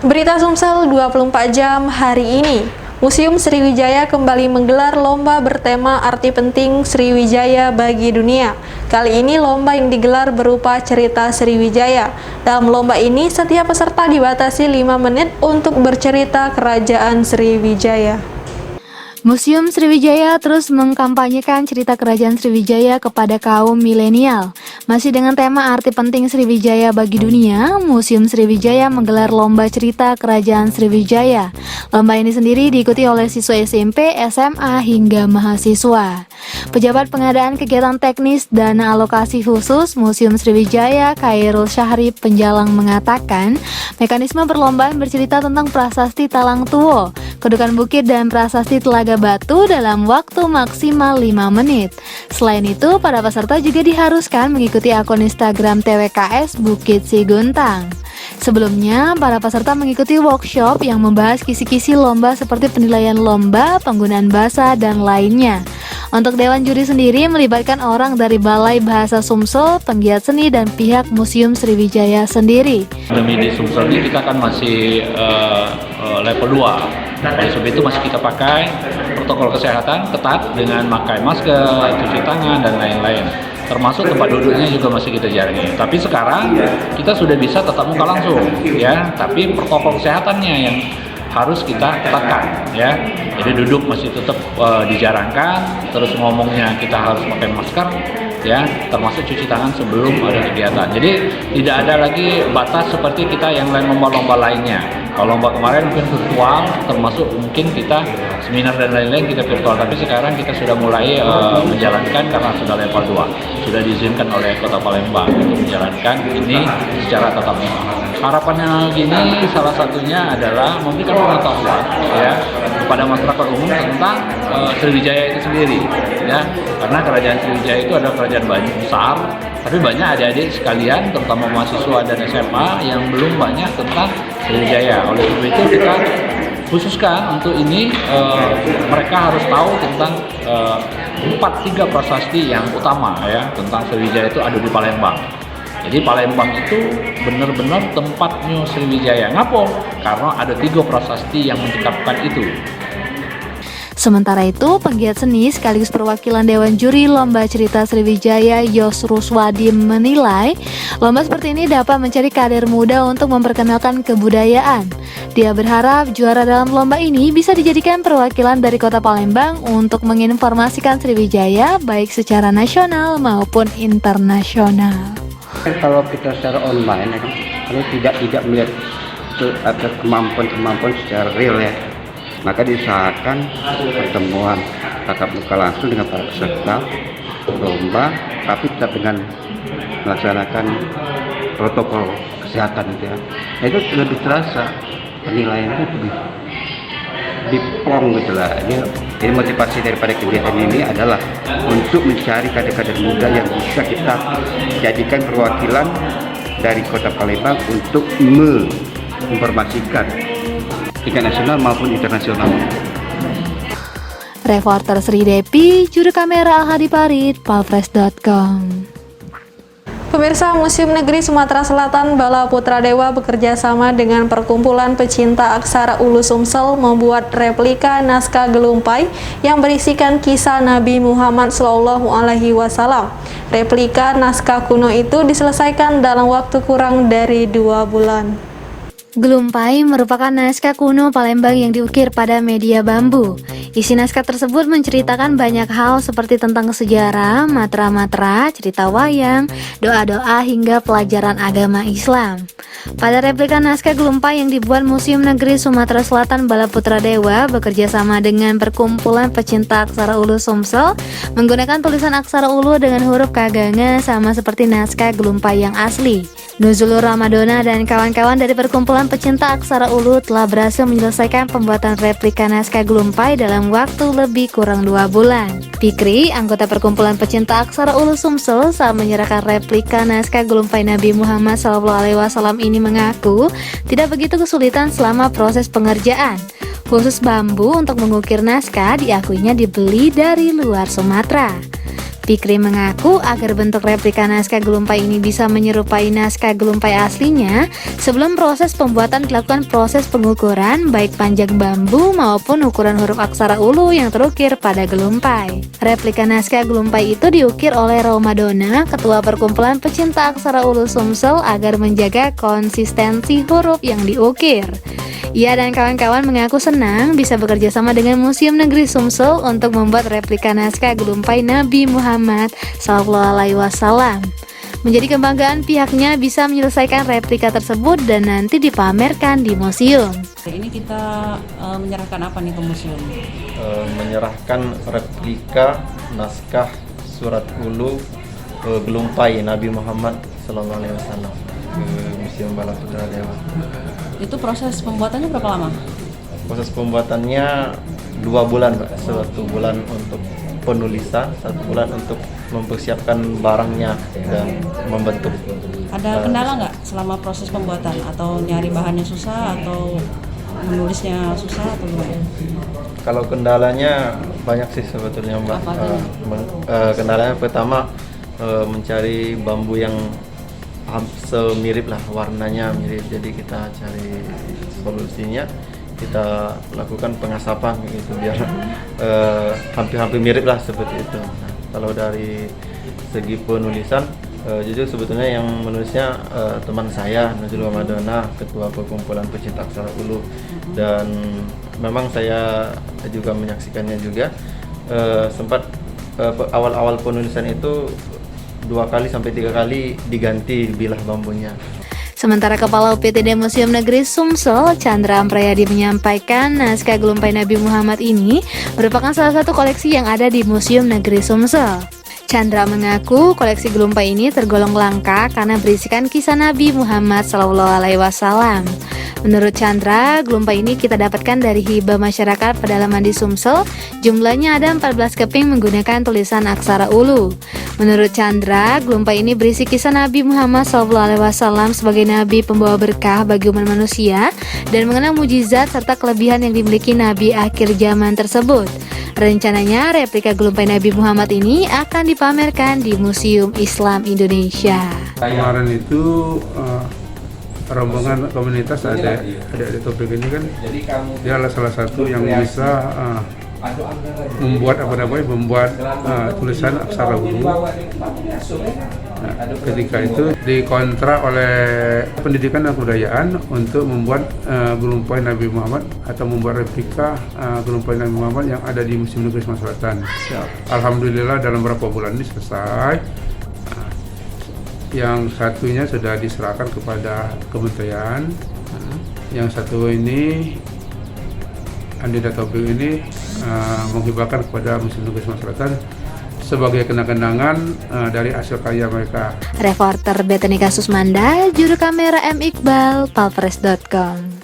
Berita Sumsel 24 jam hari ini. Museum Sriwijaya kembali menggelar lomba bertema arti penting Sriwijaya bagi dunia. Kali ini lomba yang digelar berupa cerita Sriwijaya. Dalam lomba ini, setiap peserta dibatasi 5 menit untuk bercerita kerajaan Sriwijaya. Museum Sriwijaya terus mengkampanyekan cerita kerajaan Sriwijaya kepada kaum milenial. Masih dengan tema arti penting Sriwijaya bagi dunia, Museum Sriwijaya menggelar lomba cerita kerajaan Sriwijaya. Lomba ini sendiri diikuti oleh siswa SMP, SMA, hingga mahasiswa. Pejabat pengadaan kegiatan teknis dana alokasi khusus Museum Sriwijaya, Khairul Syahri Penjalang mengatakan, mekanisme perlombaan bercerita tentang prasasti Talang Tuwo, Kedukan Bukit dan prasasti Telaga Batu dalam waktu maksimal 5 menit. Selain itu, para peserta juga diharuskan mengikuti akun Instagram TWKS Bukit Siguntang. Sebelumnya, para peserta mengikuti workshop yang membahas kisi-kisi lomba seperti penilaian lomba, penggunaan bahasa, dan lainnya. Untuk Dewan Juri sendiri melibatkan orang dari Balai Bahasa Sumsel, penggiat seni, dan pihak Museum Sriwijaya sendiri. Demi di Sumsel ini kita kan masih level 2. Oleh sebab itu masih kita pakai protokol kesehatan ketat dengan memakai masker, cuci tangan, dan lain-lain. Termasuk tempat duduknya juga masih kita jaringi. Tapi sekarang kita sudah bisa tatap muka langsung, ya. Tapi protokol kesehatannya yang harus kita ketatkan, ya. Jadi duduk masih tetap dijarangkan, terus ngomongnya kita harus pakai masker, ya, termasuk cuci tangan sebelum ada kegiatan. Jadi tidak ada lagi batas seperti kita yang lain lomba-lomba lainnya. Kalau lomba kemarin mungkin virtual, termasuk mungkin kita seminar dan lain-lain kita virtual, tapi sekarang kita sudah mulai menjalankan karena sudah level 2. Sudah diizinkan oleh Kota Palembang untuk menjalankan ini secara tatap muka. Harapannya gini, salah satunya adalah memberikan pengetahuan, ya, kepada masyarakat umum tentang Sriwijaya itu sendiri, ya. Karena kerajaan Sriwijaya itu adalah kerajaan banyak besar, tapi banyak adik-adik sekalian, terutama mahasiswa dan SMA yang belum banyak tentang Sriwijaya. Oleh sebab itu kita khususkan untuk ini mereka harus tahu tentang 3 prasasti yang utama, ya, tentang Sriwijaya itu ada di Palembang. Jadi Palembang itu benar-benar tempatnya Sriwijaya. Ngapa? Karena ada 3 prasasti yang mencekapkan itu. Sementara itu, penggiat seni sekaligus perwakilan Dewan Juri Lomba Cerita Sriwijaya Yos Ruswadi menilai, lomba seperti ini dapat mencari kader muda untuk memperkenalkan kebudayaan. Dia berharap juara dalam lomba ini bisa dijadikan perwakilan dari Kota Palembang untuk menginformasikan Sriwijaya baik secara nasional maupun internasional. Kalau kita secara online, ya kan, kalau tidak melihat ada kemampuan secara real, ya, maka diusahakan pertemuan tatap muka langsung dengan para peserta lomba, tapi tetap dengan melaksanakan protokol kesehatan, gitu, ya. Nah, itu lebih terasa penilaiannya lebih plong, gitu lah. Jadi motivasi daripada kegiatan ini adalah untuk mencari kader-kader muda yang bisa kita jadikan perwakilan dari Kota Palembang untuk menginformasikan tingkat nasional maupun internasional. Reporter Sri Depi, juru kamera Al Hadi Parit, palfresh.com. Pemirsa, Museum Negeri Sumatera Selatan Bala Putra Dewa bekerja sama dengan Perkumpulan Pecinta Aksara Ulu Sumsel membuat replika naskah Gelumpai yang berisikan kisah Nabi Muhammad SAW. Replika naskah kuno itu diselesaikan dalam waktu kurang dari 2 bulan. Gelumpai merupakan naskah kuno Palembang yang diukir pada media bambu. Isi naskah tersebut menceritakan banyak hal seperti tentang sejarah, matra-matra, cerita wayang, doa-doa, hingga pelajaran agama Islam. Pada replika naskah Gelumpai yang dibuat Museum Negeri Sumatera Selatan Bala Putra Dewa bekerja sama dengan Perkumpulan Pecinta Aksara Ulu Sumsel menggunakan tulisan aksara Ulu dengan huruf kaganga sama seperti naskah Gelumpai yang asli. Nuzulur Ramadona dan kawan-kawan dari Perkumpulan Pecinta Aksara Ulu telah berhasil menyelesaikan pembuatan replika naskah Gelumpai dalam waktu lebih kurang 2 bulan. Fikri, anggota Perkumpulan Pecinta Aksara Ulu Sumsel, saat menyerahkan replika naskah Gelumpai Nabi Muhammad SAW ini mengaku tidak begitu kesulitan selama proses pengerjaan. Khusus bambu untuk mengukir naskah diakuinya dibeli dari luar Sumatera. Fikri mengaku agar bentuk replika naskah gelumpai ini bisa menyerupai naskah gelumpai aslinya, sebelum proses pembuatan dilakukan proses pengukuran baik panjang bambu maupun ukuran huruf aksara ulu yang terukir pada gelumpai. Replika naskah gelumpai itu diukir oleh Romadona, ketua perkumpulan pecinta aksara ulu Sumsel, agar menjaga konsistensi huruf yang diukir. Ia dan kawan-kawan mengaku senang bisa bekerja sama dengan Museum Negeri Sumsel untuk membuat replika naskah gelumpai Nabi Muhammad SAW. Menjadi kebanggaan pihaknya bisa menyelesaikan replika tersebut dan nanti dipamerkan di museum. Ini kita menyerahkan apa nih ke museum? Menyerahkan replika naskah surat ulu gelumpai Nabi Muhammad SAW ke Museum Bala Putra Dewa. Itu proses pembuatannya berapa lama? Proses pembuatannya 2 bulan, Pak. 1 bulan untuk penulisan, 1 bulan untuk mempersiapkan barangnya dan membentuk. Ada kendala nggak selama proses pembuatan? Atau nyari bahannya susah atau menulisnya susah atau gimana? Kalau kendalanya banyak sih sebetulnya, Mbak. Kendalanya pertama mencari bambu yang semirip lah, warnanya mirip, jadi kita cari solusinya, kita lakukan pengasapan gitu biar hampir-hampir mirip lah seperti itu. Nah, kalau dari segi penulisan, jujur sebetulnya yang menulisnya teman saya, Najul Madona, ketua perkumpulan pecinta aksara ulu, dan memang saya juga menyaksikannya juga. Sempat awal-awal penulisan itu 2 kali sampai 3 kali diganti bilah bambunya. Sementara Kepala UPTD Museum Negeri Sumsel, Chandra Amprayadi, menyampaikan naskah gelumpai Nabi Muhammad ini merupakan salah satu koleksi yang ada di Museum Negeri Sumsel. Chandra mengaku koleksi gelumpai ini tergolong langka karena berisikan kisah Nabi Muhammad SAW. Menurut Chandra, gelumpai ini kita dapatkan dari hibah masyarakat pedalaman di Sumsel. Jumlahnya ada 14 keping menggunakan tulisan aksara ulu. Menurut Chandra, gelumpai ini berisi kisah Nabi Muhammad SAW sebagai nabi pembawa berkah bagi umat manusia dan mengenang mujizat serta kelebihan yang dimiliki nabi akhir zaman tersebut. Rencananya replika gelumpai Nabi Muhammad ini akan dipamerkan di Museum Islam Indonesia. Kemarin itu rombongan komunitas ada topik ini kan, dia adalah salah satu yang bisa membuat tulisan aksara ulu. Nah, ketika itu dikontrak oleh Pendidikan dan Kebudayaan untuk membuat gelumpai Nabi Muhammad atau membuat replika gelumpai Nabi Muhammad yang ada di Museum Negeri Sumatera Selatan. Alhamdulillah dalam beberapa bulan ini selesai. Yang satunya sudah diserahkan kepada kementerian. Yang satu ini Andida Tobing ini menghibahkan kepada Museum Negeri Sumatera Selatan sebagai kenang-kenangan dari hasil karya mereka. Reporter Betanika Susmanda, juru kamera M. Iqbal, palpres.com.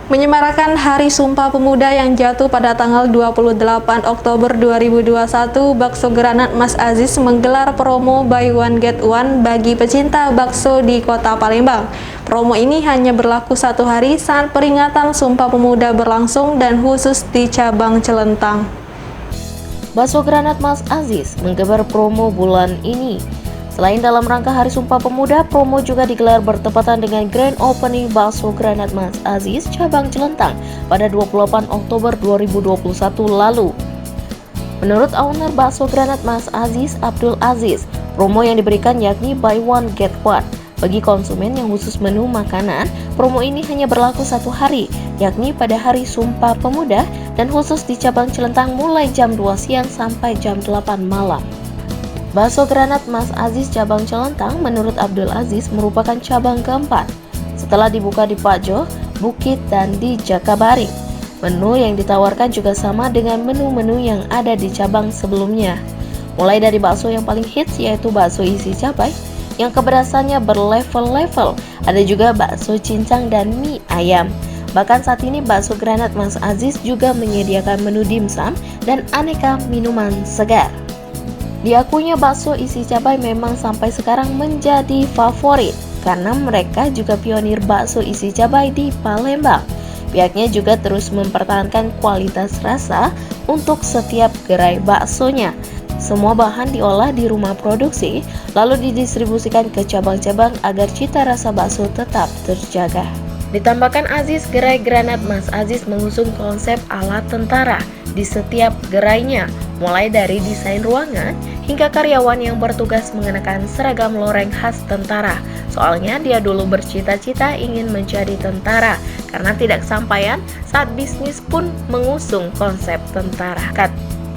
Menyemarakan Hari Sumpah Pemuda yang jatuh pada tanggal 28 Oktober 2021, Bakso Granat Mas Aziz menggelar promo Buy One Get One bagi pecinta bakso di Kota Palembang. Promo ini hanya berlaku 1 hari saat peringatan Sumpah Pemuda berlangsung dan khusus di cabang Celentang. Bakso Granat Mas Aziz menggelar promo bulan ini. Selain dalam rangka Hari Sumpah Pemuda, promo juga digelar bertepatan dengan Grand Opening Bakso Granat Mas Aziz cabang Celentang pada 28 Oktober 2021 lalu. Menurut owner Bakso Granat Mas Aziz, Abdul Aziz, promo yang diberikan yakni Buy One Get One. Bagi konsumen yang khusus menu makanan, promo ini hanya berlaku 1 hari, yakni pada Hari Sumpah Pemuda dan khusus di cabang Celentang mulai jam 2 siang sampai jam 8 malam. Bakso Granat Mas Aziz cabang Celentang menurut Abdul Aziz merupakan cabang keempat setelah dibuka di Pajo, Bukit, dan di Jakabaring. Menu yang ditawarkan juga sama dengan menu-menu yang ada di cabang sebelumnya. Mulai dari bakso yang paling hits yaitu bakso isi cabai yang kepedasannya berlevel-level, ada juga bakso cincang dan mie ayam. Bahkan saat ini Bakso Granat Mas Aziz juga menyediakan menu dimsum dan aneka minuman segar. Diakuinya bakso isi cabai memang sampai sekarang menjadi favorit karena mereka juga pionir bakso isi cabai di Palembang. Pihaknya juga terus mempertahankan kualitas rasa untuk setiap gerai baksonya. Semua bahan diolah di rumah produksi, lalu didistribusikan ke cabang-cabang agar cita rasa bakso tetap terjaga. Ditambahkan Aziz, gerai Granat Mas Aziz mengusung konsep ala tentara di setiap gerainya, mulai dari desain ruangan hingga karyawan yang bertugas mengenakan seragam loreng khas tentara. Soalnya dia dulu bercita-cita ingin menjadi tentara, karena tidak kesampaian saat bisnis pun mengusung konsep tentara.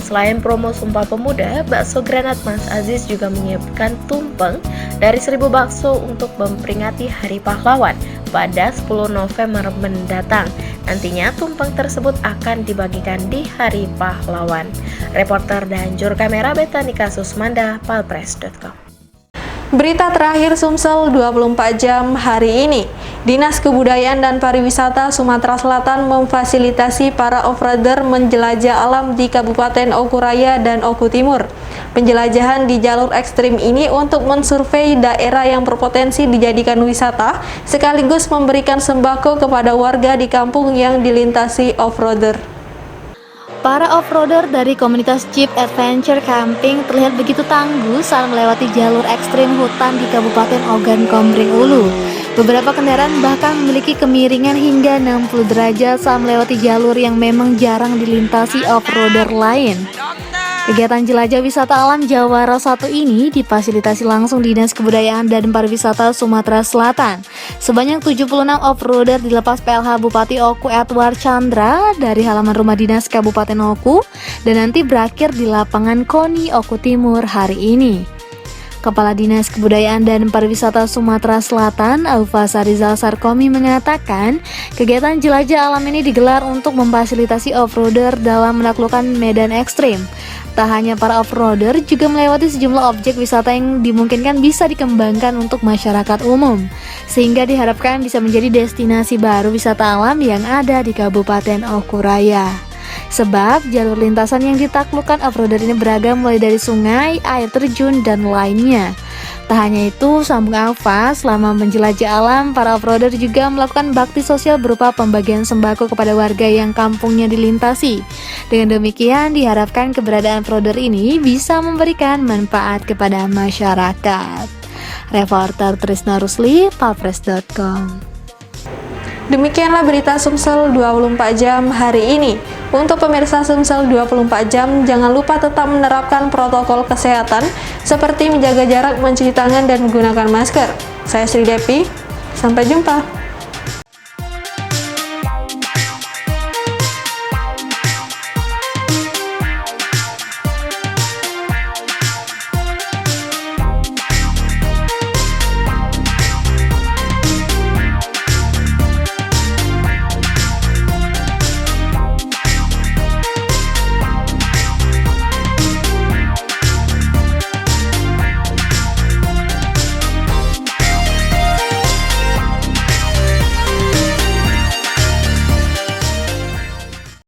Selain promo Sumpah Pemuda, bakso Granat Mas Aziz juga menyiapkan tumpeng dari 1000 bakso untuk memperingati Hari Pahlawan pada 10 November mendatang. Nantinya tumpeng tersebut akan dibagikan di Hari Pahlawan. Reporter dan juru kamera Betanika Susmanda, palpres.com. Berita terakhir Sumsel 24 jam hari ini. Dinas Kebudayaan dan Pariwisata Sumatera Selatan memfasilitasi para off-roader menjelajah alam di Kabupaten Oku Raya dan Oku Timur. Penjelajahan di jalur ekstrim ini untuk mensurvei daerah yang berpotensi dijadikan wisata, sekaligus memberikan sembako kepada warga di kampung yang dilintasi off-roader. Para off-roader dari komunitas Jeep Adventure Camping terlihat begitu tangguh saat melewati jalur ekstrim hutan di Kabupaten Ogan Komering Ulu. Beberapa kendaraan bahkan memiliki kemiringan hingga 60 derajat saat melewati jalur yang memang jarang dilintasi off-roader lain. Kegiatan jelajah wisata alam Jawara 1 ini difasilitasi langsung Dinas Kebudayaan dan Pariwisata Sumatera Selatan. Sebanyak 76 off-roader dilepas PLH Bupati Oku Edward Chandra dari halaman rumah dinas Kabupaten Oku dan nanti berakhir di lapangan KONI Oku Timur hari ini. Kepala Dinas Kebudayaan dan Pariwisata Sumatera Selatan, Aufa Sarizal Sarkomi mengatakan, kegiatan jelajah alam ini digelar untuk memfasilitasi off-roader dalam menaklukkan medan ekstrim. Tak hanya para off-roader, juga melewati sejumlah objek wisata yang dimungkinkan bisa dikembangkan untuk masyarakat umum, sehingga diharapkan bisa menjadi destinasi baru wisata alam yang ada di Kabupaten Oku Raya. Sebab jalur lintasan yang ditaklukkan off-roader ini beragam mulai dari sungai, air terjun, dan lainnya. Tak hanya itu, sambung Alfa, selama menjelajah alam, para off-roader juga melakukan bakti sosial berupa pembagian sembako kepada warga yang kampungnya dilintasi. Dengan demikian, diharapkan keberadaan off-roader ini bisa memberikan manfaat kepada masyarakat. Reporter Trisna Rusli, palpres.com. Demikianlah berita Sumsel 24 jam hari ini. Untuk pemirsa Sumsel 24 jam, jangan lupa tetap menerapkan protokol kesehatan seperti menjaga jarak, mencuci tangan, dan menggunakan masker. Saya Sri Depi, sampai jumpa.